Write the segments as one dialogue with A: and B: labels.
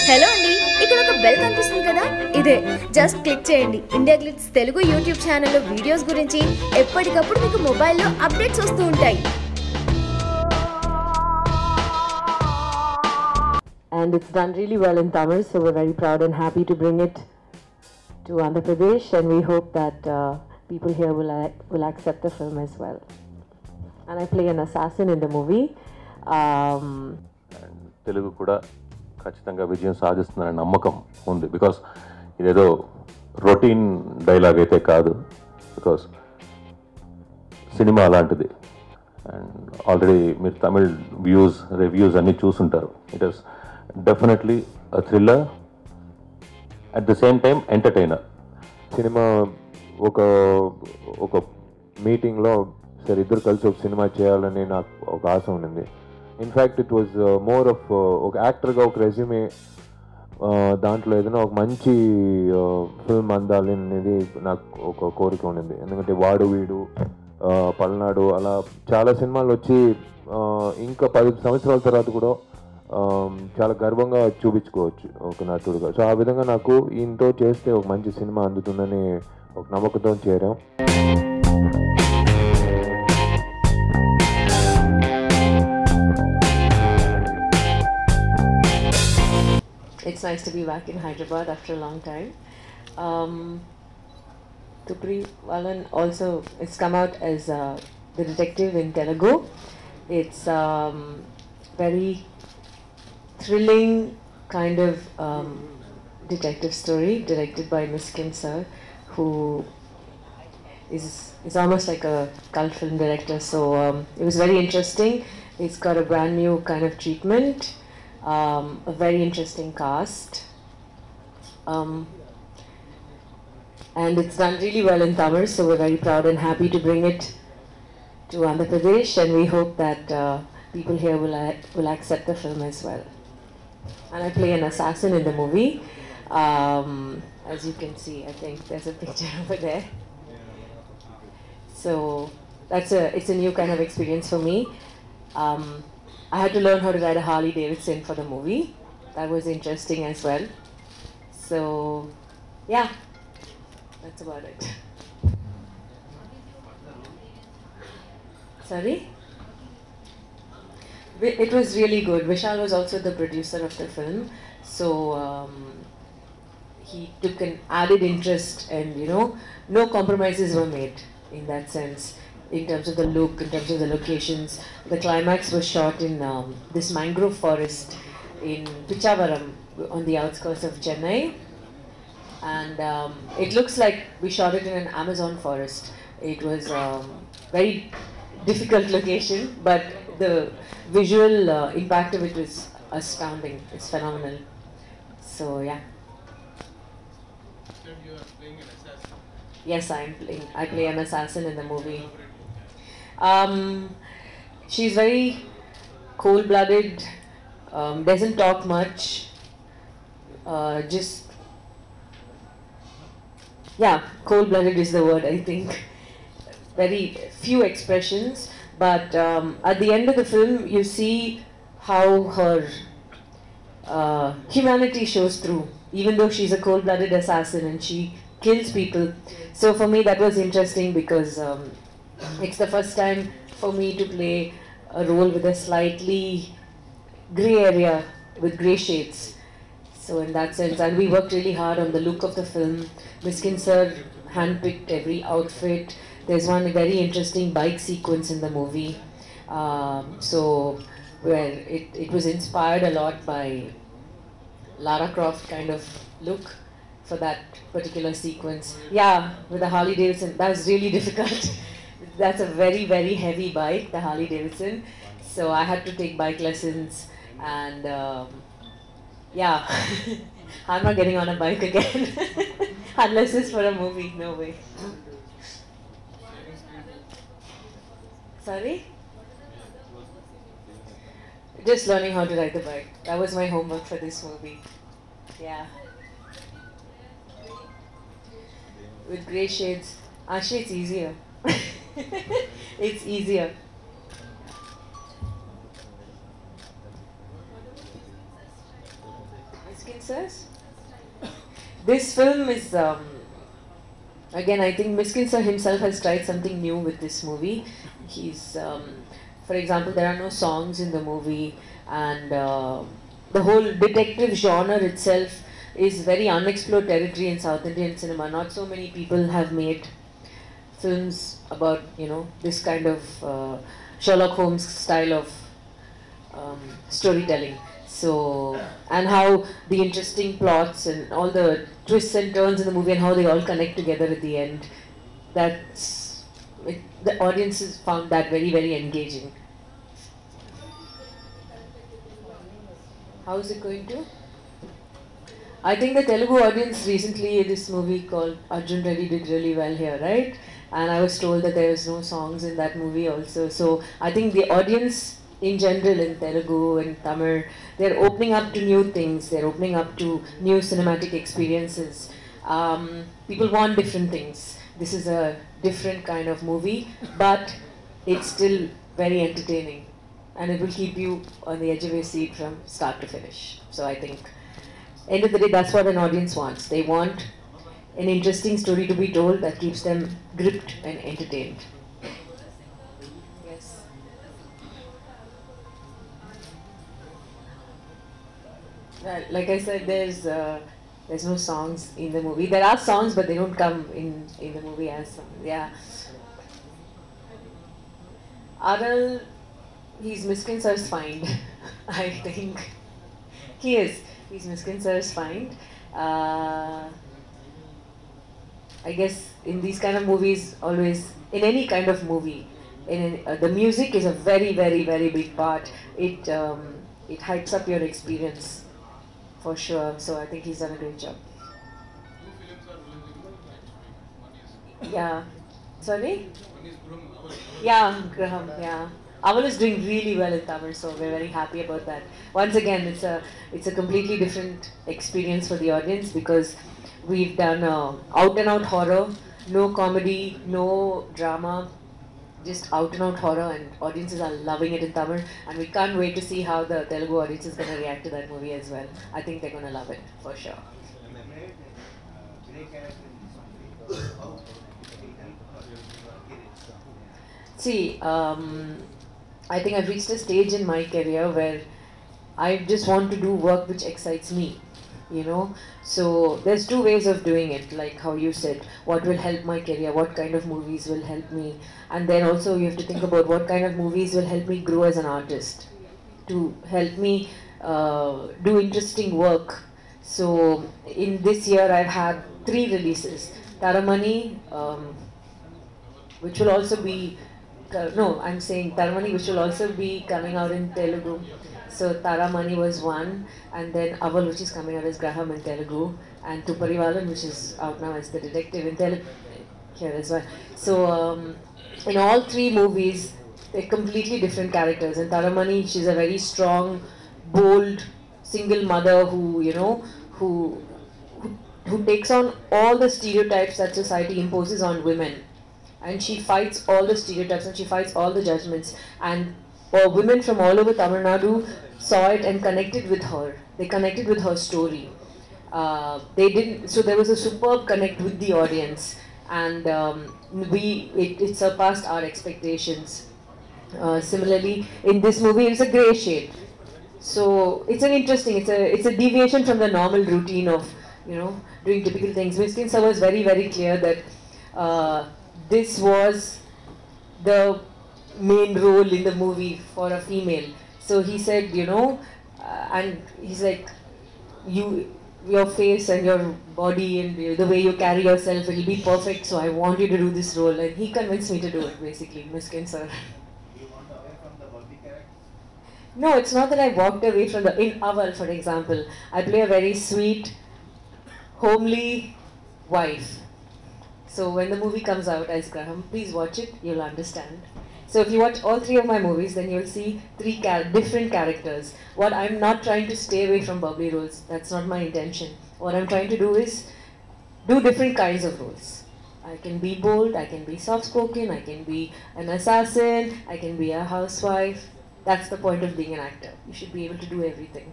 A: Hello అండి, ఇక్కడ ఒక బెల్ కనిపిస్తుంది కదా, ఇదే జస్ట్ క్లిక్ చేయండి. ఇండియా గ్లిట్స్ తెలుగు యూట్యూబ్ ఛానల్లో వీడియోస్ గురించి ఎప్పటికప్పుడు మీకు మొబైల్లో అప్డేట్స్ వస్తూ ఉంటాయి.
B: And it's done really well in Tamil, so we're very proud and happy to bring it to Andhra Pradesh, and we hope that people here will accept the film as well. And I play an assassin in the movie.
C: Telugu కూడా ఖచ్చితంగా విజయం సాధిస్తుందనే నమ్మకం ఉంది. Because ఇదేదో routine dialogue అయితే కాదు, because cinema అలాంటిది. And already మీరు తమిళ్ రివ్యూస్ అన్నీ చూసుంటారు. It is definitely a thriller, at the same time entertainer.
D: Cinema ఒక మీటింగ్లో సరే ఇద్దరు కలిసి ఒక సినిమా చేయాలని నాకు ఒక ఆశ ఉండింది. In fact it was more of ఒక యాక్టర్గా ఒక రెజ్యూమే, దాంట్లో ఏదైనా ఒక మంచి ఫిల్మ్ అందాలి అనేది నాకు ఒక కోరిక ఉండింది. ఎందుకంటే వాడు వీడు, పల్నాడు అలా చాలా సినిమాలు వచ్చి ఇంకా 10 సంవత్సరాల తర్వాత కూడా చాలా గర్వంగా చూపించుకోవచ్చు ఒక నటుడుగా. సో ఆ విధంగా నాకు ఈయనతో చేస్తే ఒక మంచి సినిమా అందుతుందని ఒక నమ్మకంతో చేరాం.
B: It's nice to be back in Hyderabad after a long time. Tupri Valan also, it's come out as the detective in Telugu. It's very thrilling kind of detective story directed by Miskin sir, who is almost like a cult film director. So it was very interesting. It's got a brand new kind of treatment. A very interesting cast, and it's done really well in Tamil, so we're very proud and happy to bring it to Andhra Pradesh, and we hope that people here will accept the film as well. And I play an assassin in the movie. As you can see, I think there's a picture over there. So it's a new kind of experience for me. I had to learn how to ride a Harley Davidson for the movie. That was interesting as well. So, yeah, that's about it. Sorry? It was really good. Vishal was also the producer of the film. So, he took an added interest, and, no compromises were made in that sense. In terms of the look, in terms of the locations. The climax was shot in this mangrove forest in Pichavaram on the outskirts of Chennai. And it looks like we shot it in an Amazon forest. It was very difficult location, but the visual impact of it was astounding. It's phenomenal. So, yeah.
E: So you are playing an assassin?
B: Yes, I play an assassin in the movie. She's very cold-blooded, doesn't talk much, cold-blooded is the word, I think. Very few expressions, but at the end of the film, you see how her humanity shows through, even though she's a cold-blooded assassin and she kills people. So for me, that was interesting because it's the first time for me to play a role with a slightly grey area, with grey shades. So in that sense, and we worked really hard on the look of the film. Miskin sir handpicked every outfit. There's one very interesting bike sequence in the movie. So where it was inspired a lot by Lara Croft kind of look for that particular sequence. Yeah, with the Harley Davidson, that was really difficult. That's a very, very heavy bike, the Harley Davidson. So I had to take bike lessons, and I'm not getting on a bike again unless it's for a movie. No way. Sorry? Just learning how to ride the bike. That was my homework for this movie. Yeah. With grey shades. Actually, it's easier. It's easier. Sirs? This film is, again, I think Miskin Sir himself has tried something new with this movie. He's, for example, there are no songs in the movie, and the whole detective genre itself is very unexplored territory in South Indian cinema. Not so many people have made films about, you know, this kind of Sherlock Holmes style of storytelling. So, and how the interesting plots and all the twists and turns in the movie and how they all connect together at the end, that's, the audiences found that very, very engaging. How is it going to? I think the Telugu audience recently, this movie called Arjun Reddy did really well here, right? And I was told that there was no songs in that movie also. So I think the audience in general in Telugu and Tamil, they're opening up to new things. They're opening up to new cinematic experiences. People want different things. This is a different kind of movie, but it's still very entertaining. And it will keep you on the edge of your seat from start to finish. So I think, end of the day, that's what an audience wants. They want an interesting story to be told that keeps them gripped and entertained. Yes. Well, like I said, there's no songs in the movie. There are songs, but they don't come in the movie as songs. Yeah. Aral, he's Miskin Sir's find. I think he is. He's Miskin Sir's find. I guess in these kind of movies, always, in any kind of movie, the music is a very, very, very big part. It hypes up your experience, for sure. So I think he's done a great job. Yeah. Sorry? Yeah, Graham, yeah. Aval is doing really well in Tamil, so we're very happy about that. Once again, it's a completely different experience for the audience because we've done out and out horror, no comedy, no drama, just out and out horror, and audiences are loving it in Tamil, and we can't wait to see how the Telugu audience is going to react to that movie as well. I think they're going to love it, for sure. See, I think I've reached a stage in my career where I just want to do work which excites me, you know. So there's two ways of doing it, like how you said, what will help my career, what kind of movies will help me, and then also you have to think about what kind of movies will help me grow as an artist, to help me do interesting work. So in this year I've had 3 releases. Taramani, which will also be I'm saying Taramani, which will also be coming out in Telugu. So Taramani was one, and then Aval, which is coming out as Graham in Telugu, and Tuparivalan, which is out now as the detective in Telugu here as well. So in all 3 movies, they're completely different characters. In Taramani, she's a very strong, bold, single mother who, you know, who takes on all the stereotypes that society imposes on women. And she fights all the stereotypes and she fights all the judgments. And women from all over Tamil Nadu saw it and connected with her. They connected with her story. So there was a superb connect with the audience, and it surpassed our expectations. Similarly, in this movie, it's a grey shade. So it's it's a deviation from the normal routine of, you know, doing typical things. Miskin Sir was very, very clear that this was the main role in the movie for a female. So he said, you know, and he's like, your face and your body and the way you carry yourself, it'll be perfect, so I want you to do this role. And he convinced me to do it, basically, Miskin Sir.
E: You want away from the Bobby character?
B: No, it's not that I walked away from in Aval, for example, I play a very sweet, homely wife. So when the movie comes out as Graham, please watch it, you'll understand. So if you watch all 3 of my movies, then you'll see 3 different characters. What I'm not trying to stay away from bubbly roles. That's not my intention. What I'm trying to do is do different kinds of roles. I can be bold, I can be soft-spoken, I can be an assassin, I can be a housewife. That's the point of being an actor. You should be able to do everything.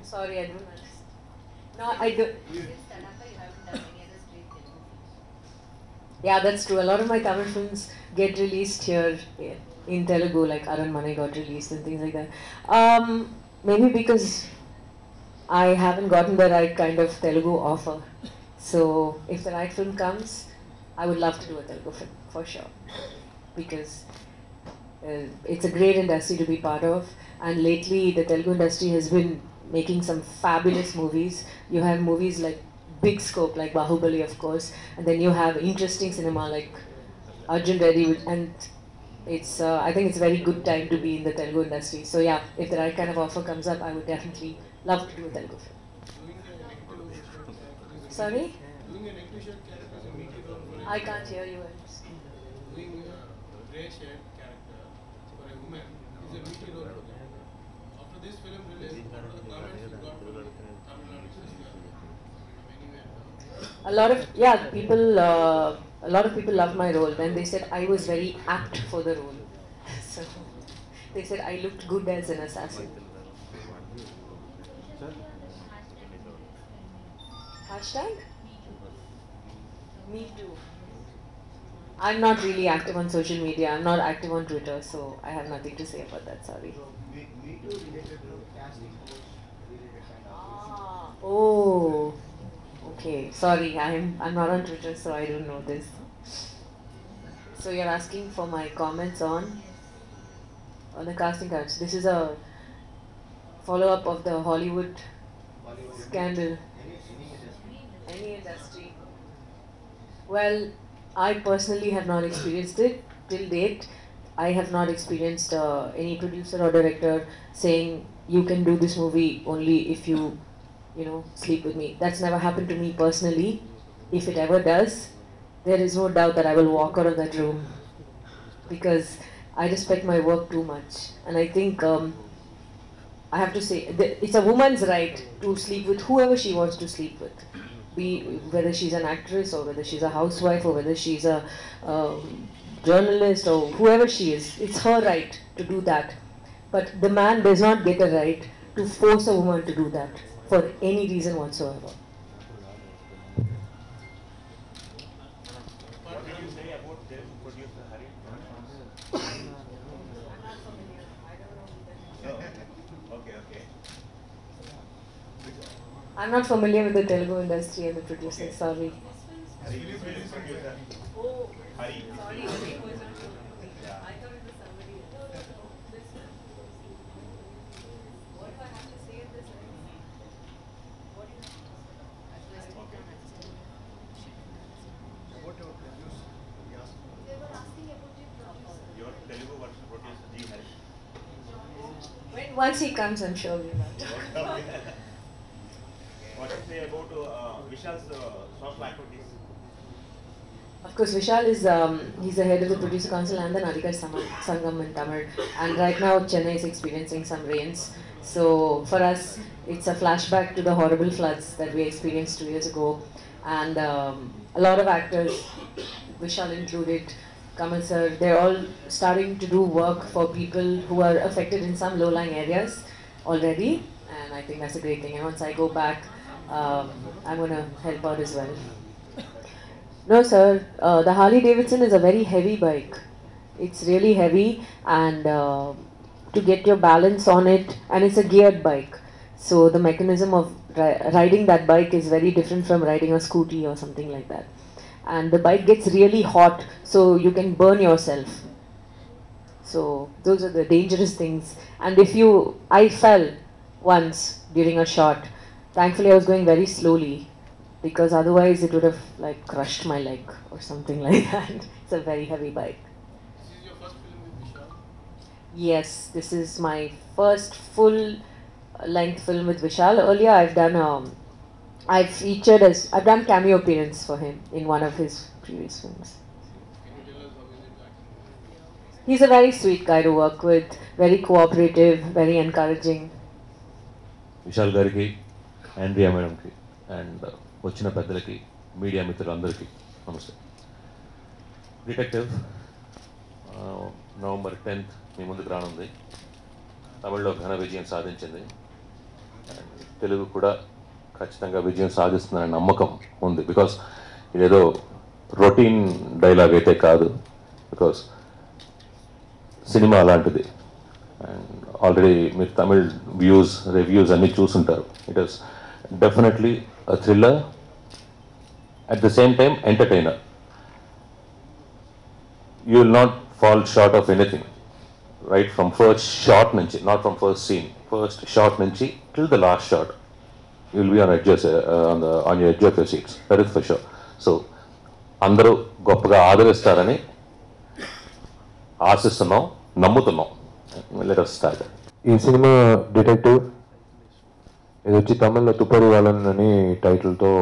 B: Sorry, I don't understand. No, I do. Yeah, that's true. A lot of my Tamil films get released here in Telugu, like Aranmane got released and things like that. Maybe because I haven't gotten the right kind of Telugu offer. So if the right film comes, I would love to do a Telugu film for sure. Because it's a great industry to be part of, and lately the Telugu industry has been making some fabulous movies. You have movies like big scope like Bahubali, of course, and then you have interesting cinema like Arjun Reddy, and it's I think it's a very good time to be in the Telugu industry. So yeah, if the right kind of offer comes up, I would definitely love to do a Telugu film. Sorry? I can't hear you.
E: Doing a grey shade character for a woman is a meaty role for them. After this film release, what are the comments you got from Tamil Nadu
B: A lot of a lot of people loved my role when they said I was very apt for the role. So they said I looked good as an assassin. Hashtag? Me too. I'm not really active on social media. I'm not active on Twitter, so I have nothing to say about that. Sorry.
E: Me too related to casting coach related kind of.
B: Oh. Okay. Sorry, I'm not on Twitter, so I don't know this. So you're asking for my comments on the casting couch. This is a follow-up of the Hollywood scandal. Any industry. Well, I personally have not experienced it till date. I have not experienced any producer or director saying you can do this movie only if you sleep with me. That's never happened to me personally. If it ever does, there is no doubt that I will walk out of that room because I respect my work too much. And I think I have to say it's a woman's right to sleep with whoever she wants to sleep with. Whether she's an actress or whether she's a housewife or whether she's a journalist or whoever she is, it's her right to do that. But the man does not get a right to force a woman to do that for any reason whatsoever.
F: What did you say about the producer Hari? Okay.
B: I'm not familiar with the Telugu industry and the producers, sorry.
F: Hari is producer.
B: Oh,
F: Hari.
B: sorry, I thought it was somebody else. What do I have to say at this end?
E: What your producer? Yes.
F: Your Telugu version producer G Hari.
B: Once he comes, I'm sure we'll have to.
F: What do you say about Vishal's social activities?
B: Of course, Vishal is he's the head of the producer council and the Nadikar Sangam in Tamil. And right now, Chennai is experiencing some rains. So for us, it's a flashback to the horrible floods that we experienced 2 years ago. And a lot of actors, Vishal included, Kamal sir, they're all starting to do work for people who are affected in some low-lying areas already. And I think that's a great thing. And once I go back, I'm going to help out as well. No, sir. The Harley Davidson is a very heavy bike. It's really heavy, and to get your balance on it, and it's a geared bike. So the mechanism of riding that bike is very different from riding a scooty or something like that. And the bike gets really hot, so you can burn yourself. So those are the dangerous things. And I fell once during a shot. Thankfully, I was going very slowly, because otherwise it would have like crushed my leg or something like that. It's a very heavy bike.
E: This is your first film with Vishal?
B: Yes, this is my first full length film with Vishal. Earlier I've done cameo appearance for him in one of his previous films.
E: Can you tell us how is it acting?
B: He's a very sweet guy to work with, very cooperative, very encouraging.
C: Vishal గారికి Andrea మేడంకి and వచ్చిన పెద్దలకి media మిత్రులందరికీ నమస్తే. Detective November 10th మీ ముందుకు రానుంది. తమిళ్లో ఘన విజయం సాధించింది. అండ్ తెలుగు కూడా ఖచ్చితంగా విజయం సాధిస్తుందనే నమ్మకం ఉంది. బికాస్ ఇదేదో రొటీన్ డైలాగ్ అయితే కాదు, బికాస్ సినిమా అలాంటిది. అండ్ ఆల్రెడీ మీరు తమిళ్ రివ్యూస్ అన్నీ చూసుంటారు. It is definitely a thriller, at the same time entertainer. You will not fall short of anything, right from first shot nunchi, not from first scene, first shot nunchi till the last shot, you will be on your edge of your seats, that is for sure. So andaru goppaga aadaristarani ఆశిస్తున్నాం, నమ్ముతున్నాం. Let us start.
D: ఈ cinema detective ఇది వచ్చి తమిళ్లో తుప్పరి వాళ్ళన్ అని టైటిల్తో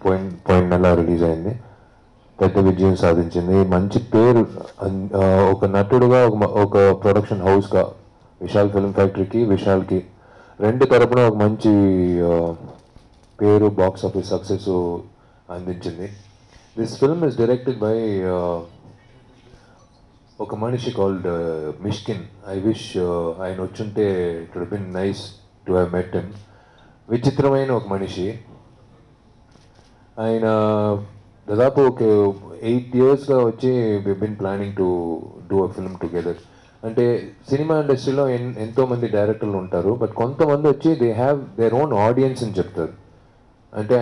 D: పోయిన నెల రిలీజ్ అయింది. పెద్ద విజయం సాధించింది. మంచి పేరు ఒక నటుడుగా ఒక ప్రొడక్షన్ హౌస్గా విశాల్ ఫిల్మ్ ఫ్యాక్టరీకి విశాల్కి రెండు తరపున ఒక మంచి పేరు బాక్స్ ఆఫీస్ సక్సెస్ అందించింది. This film is directed by ఒక మనిషి కాల్డ్ మిష్కిన్. ఐ విష్ ఆయన వచ్చుంటే it would been nice to have met him. విచిత్రమైన ఒక మనిషి. ఆయన దాదాపు ఒక 8 yearsగా వచ్చి we been planning to do a film together. అంటే సినిమా ఇండస్ట్రీలో ఎంతోమంది డైరెక్టర్లు ఉంటారు, బట్ కొంతమంది వచ్చి they have their own audience అని చెప్తారు. అంటే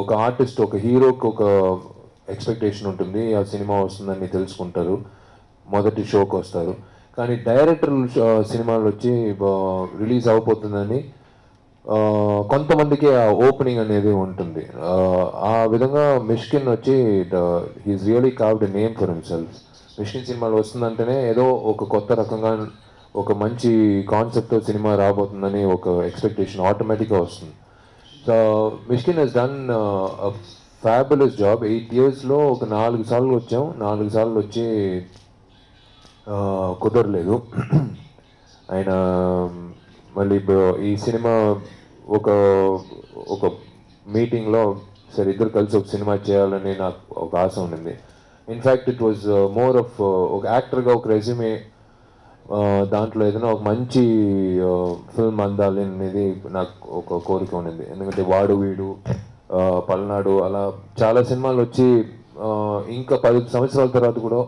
D: ఒక ఆర్టిస్ట్, ఒక హీరోకి ఒక ఎక్స్పెక్టేషన్ ఉంటుంది, ఆ సినిమా వస్తుందని తెలుసుకుంటారు, మొదటి షోకి వస్తారు. కానీ డైరెక్టర్లు సినిమాలు వచ్చి రిలీజ్ అయిపోతుందని కొంతమందికి ఆ ఓపెనింగ్ అనేది ఉంటుంది. ఆ విధంగా మిష్కిన్ వచ్చి he's really carved a name for himself. Myshkin సినిమాలు వస్తుందంటేనే ఏదో ఒక కొత్త రకంగా ఒక మంచి కాన్సెప్ట్తో సినిమా రాబోతుందని ఒక ఎక్స్పెక్టేషన్ ఆటోమేటిక్గా వస్తుంది. So Mysskin he's done fabulous job. 8 yearsలో ఒక 4 సార్లు వచ్చాం. 4 సార్లు వచ్చి కుదరలేదు. ఆయన మళ్ళీ ఈ సినిమా ఒక మీటింగ్లో సరే ఇద్దరు కలిసి ఒక సినిమా చేయాలని నాకు ఒక ఆశ ఉండింది. In fact it was more of ఒక యాక్టర్గా ఒక రెజ్యూమే, దాంట్లో ఏదైనా ఒక మంచి ఫిల్మ్ అందాలి అనేది నాకు ఒక కోరిక ఉండింది. ఎందుకంటే వాడు వీడు, పల్నాడు అలా చాలా సినిమాలు వచ్చి ఇంకా 10 సంవత్సరాల తర్వాత కూడా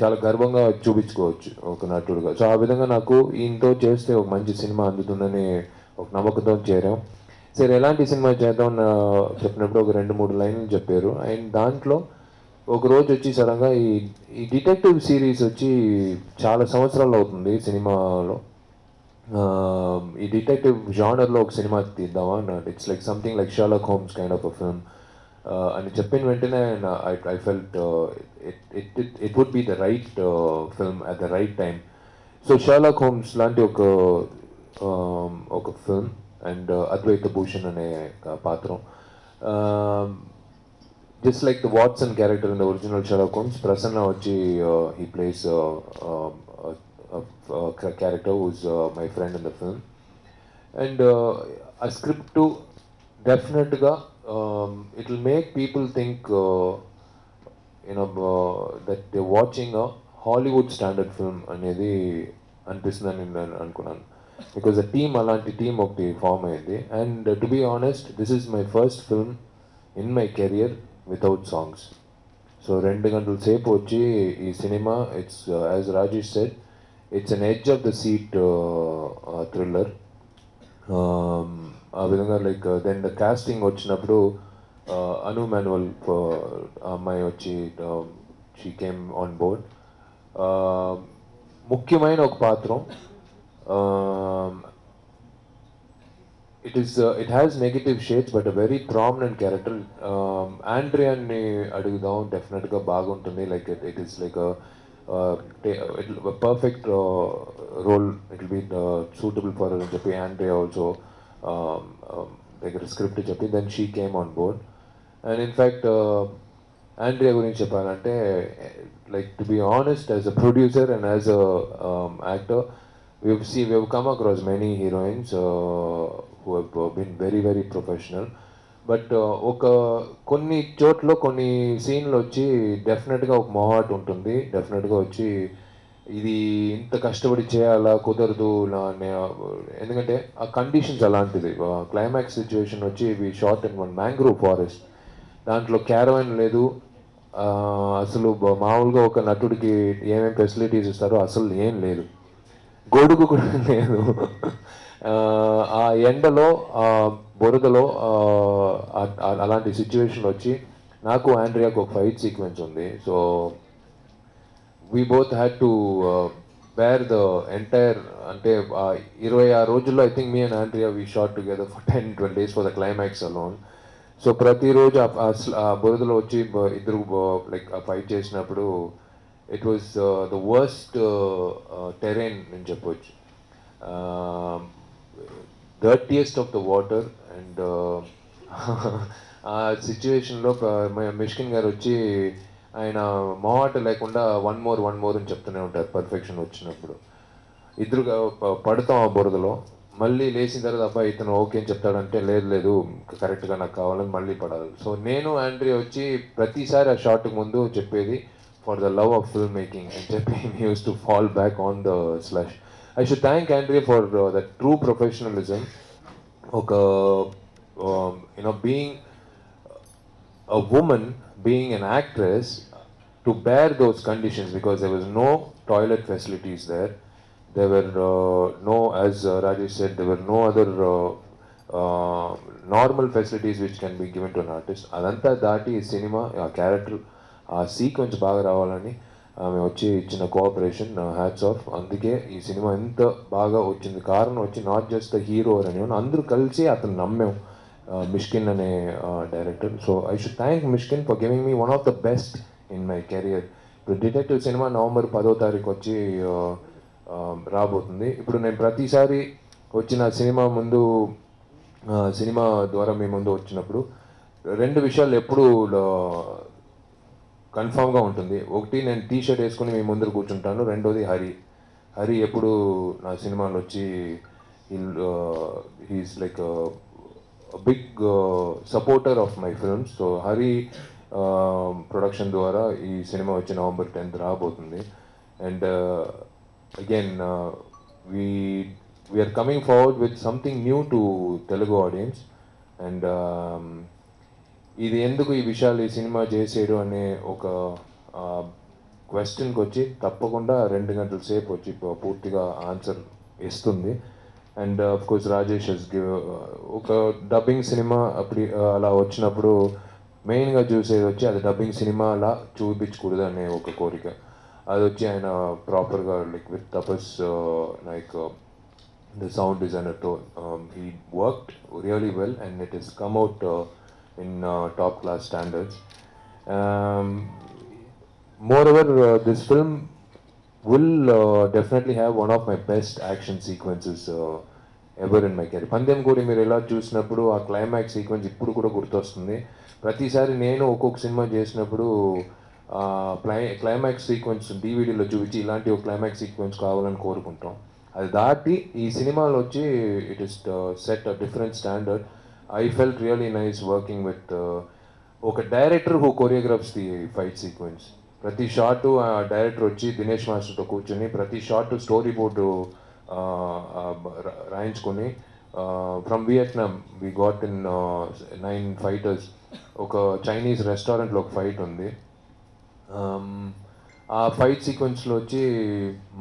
D: చాలా గర్వంగా చూపించుకోవచ్చు ఒక నటుడుగా. సో ఆ విధంగా నాకు ఈయనతో చేస్తే ఒక మంచి సినిమా అందుతుందని ఒక నమ్మకంతో చేరాం. సరే ఎలాంటి సినిమా చేద్దాం చెప్పినప్పుడు ఒక 2-3 లైన్లు చెప్పారు. అండ్ దాంట్లో ఒక రోజు వచ్చి సడన్గా ఈ డిటెక్టివ్ సిరీస్ వచ్చి చాలా సంవత్సరాలు అవుతుంది సినిమాలో, ఈ డిటెక్టివ్ జానర్లో ఒక సినిమా తీద్దామా, it's like something like Sherlock Holmes kind of a film అని చెప్పిన వెంటనే I felt it would be the right film at the right time. So Sherlock Holmes లాంటి ఒక ఫిల్మ్ అండ్ అద్వైత భూషణ్ అనే పాత్రం, just like the Watson character in the original Sherlock Holmes, Prasanna Vachi, he plays a character who's my friend in the film. And a script to definitely, it will make people think, that they're watching a Hollywood standard film అనేది అనిపిస్తుందని నేను అనుకున్నాను. Because the team అలాంటి team ఒకటి form అయింది. And to be honest, this is my first film in my career without songs. So 2 గంటల సేపు వచ్చి ఈ cinema, it's as Rajesh said, it's an edge of the seat thriller. ఆ విధంగా like then the casting వచ్చినప్పుడు అను manual అమ్మాయి వచ్చి she came on board. ముఖ్యమైన ఒక పాత్రం. It has negative shades but a very prominent character. Andrea ni adugudam definitely ga baaguntundi, like it is like a perfect role. It will be suitable for her. Jappi Andrea also like a script cheppi, then she came on board. And in fact Andrea gurinchi cheppalante, like to be honest, as a producer and as a actor, we've come across many heroines who have been very very professional, but ఒక కొన్ని చోట్ల కొన్ని సీన్లు వచ్చి డెఫినెట్గా ఒక మొహాట్ ఉంటుంది. డెఫినెట్గా వచ్చి ఇది ఇంత కష్టపడి చేయాలా, కుదరదు ఎందుకంటే ఆ కండిషన్స్ అలాంటిది. క్లైమాక్స్ సిచ్యువేషన్ వచ్చి we shot in one mangrove forest, దాంట్లో క్యారవాన్ లేదు. అసలు మామూలుగా ఒక నటుడికి ఏమేమి ఫెసిలిటీస్ ఇస్తారో అసలు ఏం లేదు, గొడుగు కూడా లేదు. ఆ ఎండలో బురదలో అలాంటి సిచ్యువేషన్ వచ్చి నాకు ఆండ్రియాకు ఒక ఫైట్ సీక్వెన్స్ ఉంది. So we both had to bear the entire, అంటే 26 రోజుల్లో I think me and Andrea we shot together for 10-12 days for the climax alone. So ప్రతిరోజు ఆ బురదలో వచ్చి ఇద్దరు లైక్ ఫైట్ చేసినప్పుడు it was the worst terrain నేను చెప్పొచ్చు. Dirtiest of the water. And ఆ సిచ్యువేషన్లో మిష్కిన్ గారు వచ్చి ఆయన మొహాట లేకుండా వన్ మోర్ అని చెప్తూనే ఉంటారు పర్ఫెక్షన్ వచ్చినప్పుడు. ఇద్దరు పడతాం ఆ బురదలో, మళ్ళీ లేచిన తర్వాత అబ్బాయి ఇతను ఓకే అని చెప్తాడంటే లేదు కరెక్ట్గా నాకు కావాలని మళ్ళీ పడాలి. సో నేను ఆండ్రియా వచ్చి ప్రతిసారి ఆ షాట్కి ముందు చెప్పేది for the love of film making అని చెప్పి use to fall back on the slash. I should thank Andrea for the true professionalism. ఒక being a woman, being an actress, to bear those conditions, because there was no toilet facilities there. There were no, as Rajesh said, there were no other normal facilities which can be given to an artist. Adanta daati cinema character sequence baga ravalani ఆమె వచ్చి ఇచ్చిన cooperation hats off. అందుకే ఈ cinema ఎంత బాగా వచ్చింది కారణం వచ్చి నాట్ జస్ట్ ద హీరో అని అందరూ కలిసి అతను నమ్మాం, మిష్కిన్ అనే director. So I should thank Myshkin for giving me one of the best in my career. ఇప్పుడు డిటెక్టివ్ సినిమా నవంబర్ 10వ తారీఖు వచ్చి రాబోతుంది. ఇప్పుడు నేను ప్రతిసారి వచ్చిన సినిమా ద్వారా మీ ముందు వచ్చినప్పుడు 2 విషయాలు ఎప్పుడు కన్ఫామ్గా ఉంటుంది. ఒకటి, నేను టీ షర్ట్ వేసుకుని మీ ముందర కూర్చుంటాను. రెండోది హరి ఎప్పుడు నా సినిమాలో వచ్చి he's like big supporter of my films. So Hari production ద్వారా ఈ సినిమా వచ్చి నవంబర్ 10th రాబోతుంది. And again we're coming forward with something new to Telugu audience. And ఇది ఎందుకు ఈ విషయాలు ఈ సినిమా చేసేడు అనే ఒక క్వశ్చన్కి వచ్చి తప్పకుండా 2 గంటల సేపు వచ్చి పూర్తిగా ఆన్సర్ ఇస్తుంది. And of course Rajesh he's ఒక డబ్బింగ్ సినిమా అప్పుడు అలా వచ్చినప్పుడు మెయిన్గా చూసేది వచ్చి అది డబ్బింగ్ సినిమా అలా చూపించకూడదు అనే ఒక కోరిక. అది వచ్చి ఆయన ప్రాపర్గా like with Tapas like the sound డిజైనర్తో he worked really well and it is come out in top class standards. Moreover, this film will definitely have one of my best action sequences ever in my career. పందెం కూడా మీరు ఎలా చూసినప్పుడు ఆ climax sequence ఇప్పుడు కూడా గుర్తొస్తుంది. ప్రతిసారి నేను ఒక్కొక్క సినిమా చేసినప్పుడు క్లైమాక్స్ సీక్వెన్స్ డివిడీలో చూపించి ఇలాంటి ఒక క్లైమాక్స్ సీక్వెన్స్ కావాలని కోరుకుంటాం. అది దాటి ఈ సినిమాలో వచ్చి it is set a different standard. I felt really nice working with ఒక director who choreographs the fight sequence. ప్రతి షాటు ఆ డైరెక్టర్ వచ్చి దినేష్ మాస్టర్తో కూర్చొని ప్రతి షాటు స్టోరీ బోర్డు రాయించుకొని from Vietnam we got in 9 fighters. ఒక చైనీస్ రెస్టారెంట్లో ఒక ఫైట్ ఉంది. ఆ ఫైట్ సీక్వెన్స్లో వచ్చి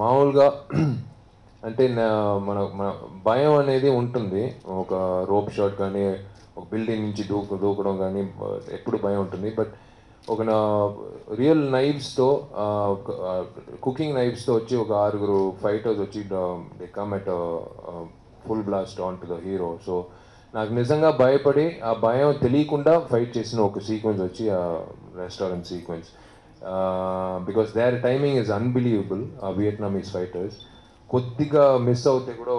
D: మామూలుగా అంటే మన భయం అనేది ఉంటుంది. ఒక రోప్ షాట్ కానీ ఒక బిల్డింగ్ నుంచి దూకడం కానీ ఎప్పుడు భయం ఉంటుంది. బట్ ఒక రియల్ నైఫ్స్తో కుకింగ్ నైఫ్స్తో వచ్చి ఒక 6 ఫైటర్స్ వచ్చి they come at full blast on to the hero. So నాకు నిజంగా భయపడి ఆ భయం తెలియకుండా ఫైట్ చేసిన ఒక సీక్వెన్స్ వచ్చి ఆ restaurant sequence. Because their timing is unbelievable. ఆ వియట్నామీస్ ఫైటర్స్ కొద్దిగా మిస్ అవుతే కూడా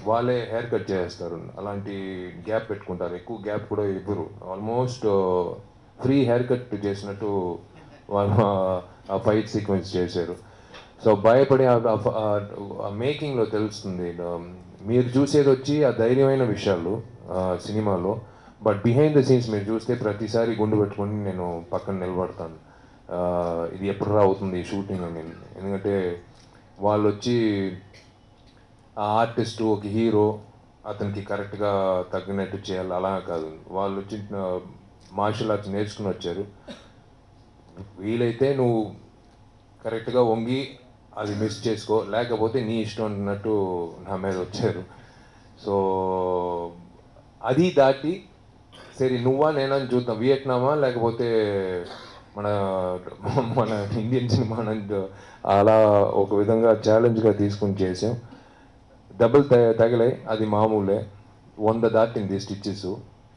D: వాళ్ళే హెయిర్ కట్ చేస్తారు, అలాంటి గ్యాప్ పెట్టుకుంటారు, ఎక్కువ గ్యాప్ కూడా ఇవ్వరు. ఆల్మోస్ట్ ఫ్రీ హెయిర్ కట్ చేసినట్టు వాళ్ళు ఆ ఫైట్ సీక్వెన్స్ చేశారు. సో భయపడి ఆ మేకింగ్లో తెలుస్తుంది. మీరు చూసేది వచ్చి ఆ ధైర్యమైన విషయాలు సినిమాలో, బట్ బిహైండ్ ద సీన్స్ మీరు చూస్తే ప్రతిసారి గుండు పెట్టుకొని నేను పక్కన నిలబడతాను, ఇది ఎప్పుడు అవుతుంది షూటింగ్ అని. ఎందుకంటే వాళ్ళు వచ్చి ఆ ఆర్టిస్టు ఒక హీరో అతనికి కరెక్ట్గా తగ్గినట్టు చేయాలి అలా కాదు. వాళ్ళు వచ్చి మార్షల్ ఆర్ట్స్ నేర్చుకుని వచ్చారు. వీలైతే నువ్వు కరెక్ట్గా వంగి అది మిస్ చేసుకో, లేకపోతే నీ ఇష్టం అన్నట్టు నా మీద వచ్చారు. సో అది దాటి సరే నువ్వా నేనని చూద్దాం, వియట్నామా లేకపోతే మన మన ఇండియన్ సినిమా అలా ఒక విధంగా ఛాలెంజ్గా తీసుకుని చేసాం. డబ్బులు తగిలాయి, అది మామూలే. 100 దాటింది స్టిచ్చెస్.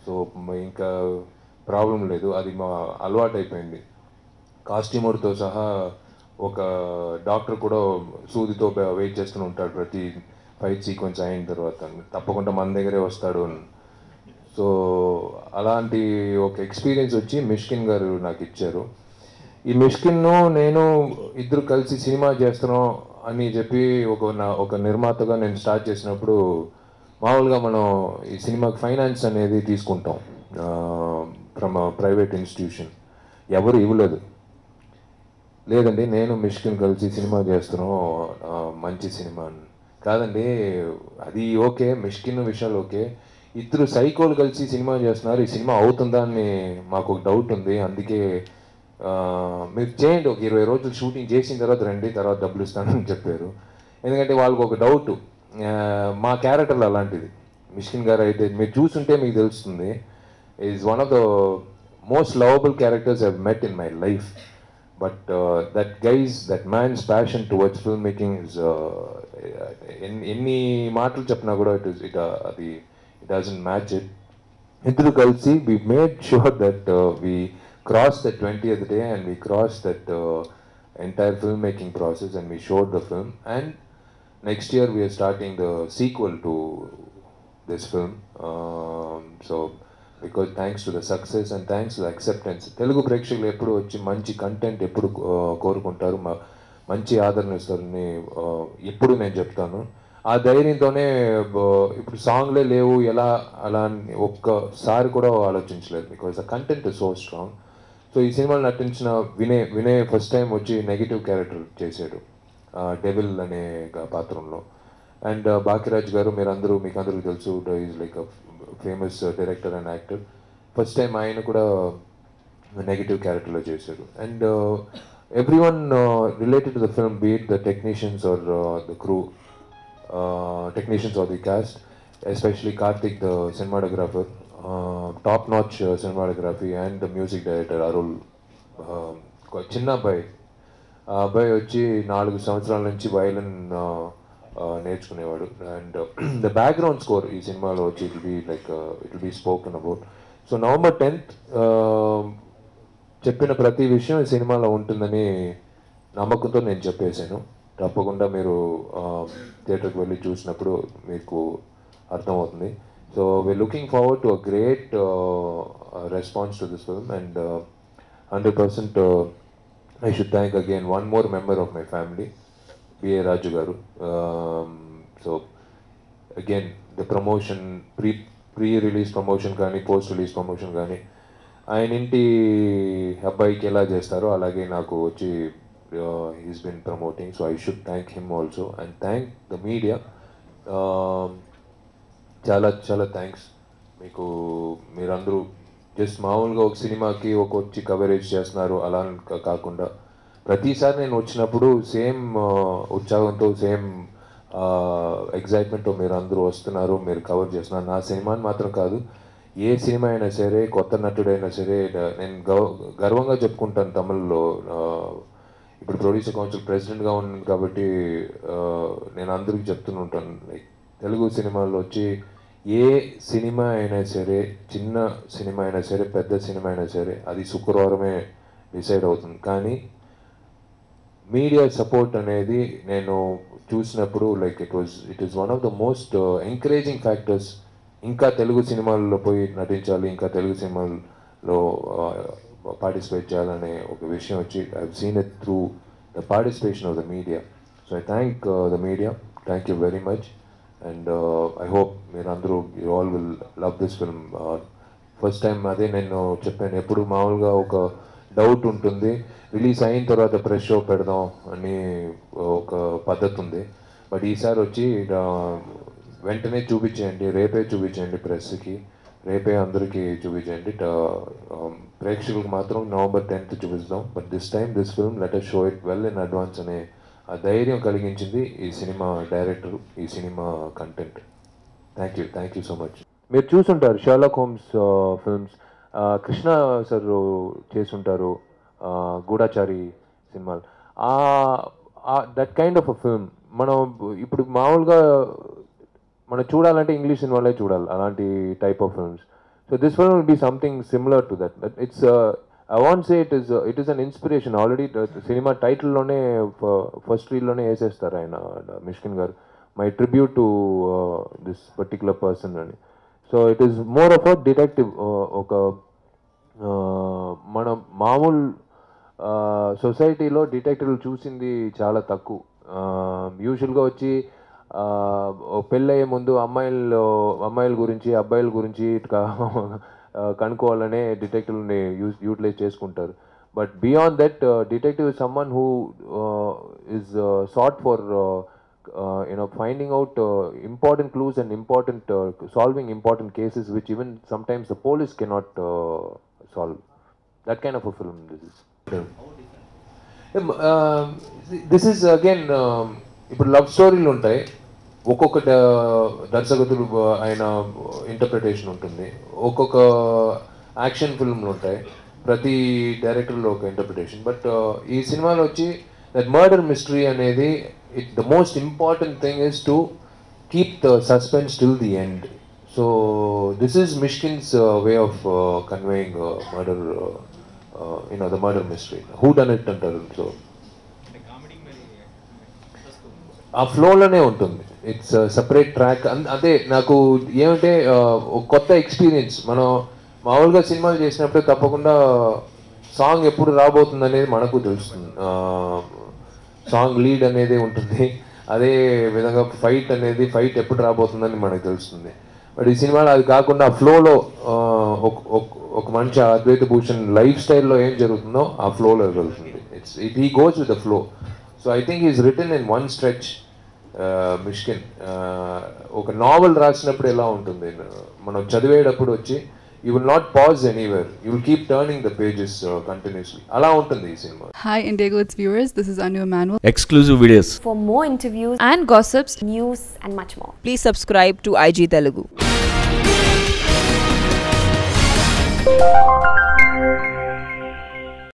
D: సో ఇంకా ప్రాబ్లం లేదు, అది మా అలవాటు అయిపోయింది. కాస్ట్యూమర్తో సహా ఒక డాక్టర్ కూడా సూదితో వెయిట్ చేస్తూనే ఉంటాడు ప్రతి ఫైట్ సీక్వెన్స్ అయిన తర్వాత, తప్పకుండా మన దగ్గరే వస్తాడు అని. సో అలాంటి ఒక ఎక్స్పీరియన్స్ వచ్చి మిష్కిన్ గారు నాకు ఇచ్చారు. ఈ మిష్కిన్ను నేను ఇద్దరు కలిసి సినిమా చేస్తున్నాం అని చెప్పి ఒక నిర్మాతగా నేను స్టార్ట్ చేసినప్పుడు మామూలుగా మనం ఈ సినిమాకి ఫైనాన్స్ అనేది తీసుకుంటాం ఫ్రమ్ ప్రైవేట్ ఇన్స్టిట్యూషన్. ఎవరు ఇవ్వలేదు. లేదండి నేను మిష్కిన్ కలిసి సినిమా చేస్తున్నాం, మంచి సినిమా అని. కాదండి అది ఓకే, మిష్కిన్ విషయాలు ఓకే, ఇద్దరు సైకోలు కలిసి సినిమా చేస్తున్నారు, ఈ సినిమా అవుతుందా అని మాకు ఒక డౌట్ ఉంది, అందుకే మీరు చేయండి, ఒక 20 రోజులు షూటింగ్ చేసిన తర్వాత రండి, తర్వాత డబ్బులు ఇస్తానని చెప్పారు. ఎందుకంటే వాళ్ళకు ఒక డౌట్, మా క్యారెక్టర్లు అలాంటిది. మిష్కిన్ గారు అయితే మీరు చూస్తుంటే మీకు తెలుస్తుంది, is one of the most lovable characters I met in my life. But that man's passion towards film making is ఎన్ని మాటలు చెప్పినా కూడా అది it doesn't match it. ఇద్దరు కలిసి we made sure that we crossed the 20th day and we crossed that entire filmmaking process and we showed the film, and next year we are starting the sequel to this film. So because thanks to the success and thanks to the acceptance, Telugu ప్రేక్షకులు ఎప్పుడు వచ్చి మంచి content ఎప్పుడు కోరుకుంటారు, మంచి ఆదరణ ఇస్తారని ఎప్పుడు నేను చెప్తాను. ఆ ధైర్యంతోనే ఇప్పుడు సాంగ్లే లేవు ఎలా అలా ఒక్కసారి కూడా ఆలోచించలేదు, because the content is so strong. So ఈ సినిమాలో నటించిన వినయ్ ఫస్ట్ టైం వచ్చి నెగిటివ్ క్యారెక్టర్ చేశాడు, డెవిల్ అనే పాత్రంలో. అండ్ బాకిరాజ్ గారు మీకు అందరికీ తెలుసు, is like a famous director and actor. First time ఆయన కూడా నెగిటివ్ క్యారెక్టర్లో చేశారు. And everyone related to the film, be it the technicians or the crew, technicians or the cast, especially Karthik, the cinematographer, top-notch cinematography, and the music director Arul. చిన్న అబ్బాయి వచ్చి 4 సంవత్సరాల నుంచి violin నేర్చుకునేవాడు. అండ్ ద బ్యాక్గ్రౌండ్ స్కోర్ ఈ సినిమాలో వచ్చి it will be spoken about. So November 10th చెప్పిన ప్రతి విషయం ఈ సినిమాలో ఉంటుందని నమ్మకంతో నేను చెప్పేశాను. తప్పకుండా మీరు థియేటర్కి వెళ్ళి చూసినప్పుడు మీకు అర్థమవుతుంది. So we're looking forward to a great response to this film, and 100% I should thank again one more member of my family, BA Raju garu. So again the promotion, pre release promotion కానీ పోస్ట్ రిలీజ్ ప్రమోషన్ కానీ ఆయన ఇంటి అబ్బాయికి ఎలా చేస్తారో అలాగే నాకు వచ్చి he's been promoting, so I should thank him also and thank the media. చాలా థ్యాంక్స్ మీకు. మీరందరూ జస్ట్ మామూలుగా ఒక సినిమాకి వచ్చి కవరేజ్ చేస్తున్నారు అలా కాకుండా ప్రతిసారి నేను వచ్చినప్పుడు సేమ్ ఉత్సాహంతో సేమ్ ఎగ్జైట్మెంట్తో మీరు అందరూ వస్తున్నారు, మీరు కవర్ చేస్తున్నారు. నా సినిమాని మాత్రం కాదు, ఏ సినిమా అయినా సరే, కొత్త నటుడైనా సరే, నేను గర్వంగా చెప్పుకుంటాను తమిళ్లో. ఇప్పుడు ప్రొడ్యూసర్ కౌన్సిల్ ప్రెసిడెంట్గా ఉన్నాను కాబట్టి నేను అందరికీ చెప్తూనే ఉంటాను, లైక్ తెలుగు సినిమాల్లో వచ్చి ఏ సినిమా అయినా సరే, చిన్న సినిమా అయినా సరే, పెద్ద సినిమా అయినా సరే, అది శుక్రవారమే డిసైడ్ అవుతుంది. కానీ మీడియా సపోర్ట్ అనేది నేను చూసినప్పుడు like it is one of the most encouraging factors. ఇంకా తెలుగు సినిమాల్లో పోయి నటించాలి, ఇంకా తెలుగు సినిమాల్లో పార్టిసిపేట్ చేయాలనే ఒక విషయం వచ్చి I have seen it through the participation of the media. So I thank the media, thank you very much. And I hope మీరందరూ you all will love this film. First time అదే నేను చెప్పాను, ఎప్పుడు మామూలుగా ఒక డౌట్ ఉంటుంది, release అయిన తర్వాత ప్రెస్ షో పెడదాం అని ఒక పద్ధతి ఉంది. బట్ ఈసారి వచ్చి వెంటనే చూపించేయండి, రేపే చూపించేయండి ప్రెస్కి, రేపే అందరికీ చూపించేయండి. ప్రేక్షకులకు మాత్రం November 10th చూపిస్తాం. But this time this film let us show it well in advance అనే ఆ ధైర్యం కలిగించింది ఈ సినిమా డైరెక్టర్, ఈ cinema content. Thank you so much. మీరు చూసుంటారు Sherlock Holmes films, Krishna sir చేసుంటారు గూఢాచారి సినిమాలు. That kind of a film మనం ఇప్పుడు మామూలుగా మనం చూడాలంటే ఇంగ్లీష్ సినిమాలే చూడాలి, అలాంటి type of films. So this film will be something similar to that. It's I want say it is an inspiration. Already cinema టైటిల్లోనే ఫస్ట్ రీల్లోనే వేసేస్తారు ఆయన, Mysskin garu, my tribute to this particular person అని. So it is more of a detective. ఒక మనం మామూలు సొసైటీలో డిటెక్టివ్లు చూసింది చాలా తక్కువ. యూజువల్గా వచ్చి పెళ్ళయ్యే ముందు అమ్మాయిల గురించి అబ్బాయిల గురించి కనుక్కోవాలనే డిటెక్టివ్ని యూటిలైజ్ చేసుకుంటారు. But beyond that detective is someone who is sought for finding out important clues and solving important cases which even sometimes the police cannot solve. That kind of a film this is. This is again ఇప్పుడు love స్టోరీలు ఉంటాయి, ఒక్కొక్క దర్శకుడు ఆయన interpretation ఉంటుంది, ఒక్కొక్క action ఫిల్మ్లు ఉంటాయి, ప్రతి డైరెక్టర్లో ఒక ఇంటర్ప్రిటేషన్. బట్ ఈ సినిమాలో వచ్చి దట్ మర్డర్ మిస్టరీ అనేది the most important thing is to keep the suspense till the end. So this is Mishkin's way of conveying murder, the murder mystery. Who done it antaru. So ఆ ఫ్లోలోనే ఉంటుంది. It's separate track. అదే నాకు ఏమంటే ఒక కొత్త experience. మనం మామూలుగా సినిమాలు చేసినప్పుడు తప్పకుండా సాంగ్ ఎప్పుడు రాబోతుంది అనేది మనకు తెలుస్తుంది, సాంగ్ లీడ్ అనేది ఉంటుంది, అదే విధంగా ఫైట్ ఎప్పుడు రాబోతుందని మనకు తెలుస్తుంది. బట్ ఈ సినిమాలో అది కాకుండా ఆ ఫ్లోలో ఒక మంచి అద్వైత భూషణ్ లైఫ్ స్టైల్లో ఏం జరుగుతుందో ఆ ఫ్లోలో జరుగుతుంది. He goes with the flow. So I think is return in one stretch. Myshkin ఒక నావెల్ రాసినప్పుడు ఎలా ఉంటుంది, మనం చదివేటప్పుడు వచ్చి you will not pause anywhere, you will keep turning the pages continuously. Ala untundi ee cinema.
G: Hi Indigo Glitz viewers, this is Anu Emanuel.
H: Exclusive videos.
I: For more interviews
J: and gossips,
I: news and much more,
J: please subscribe to IG Telugu.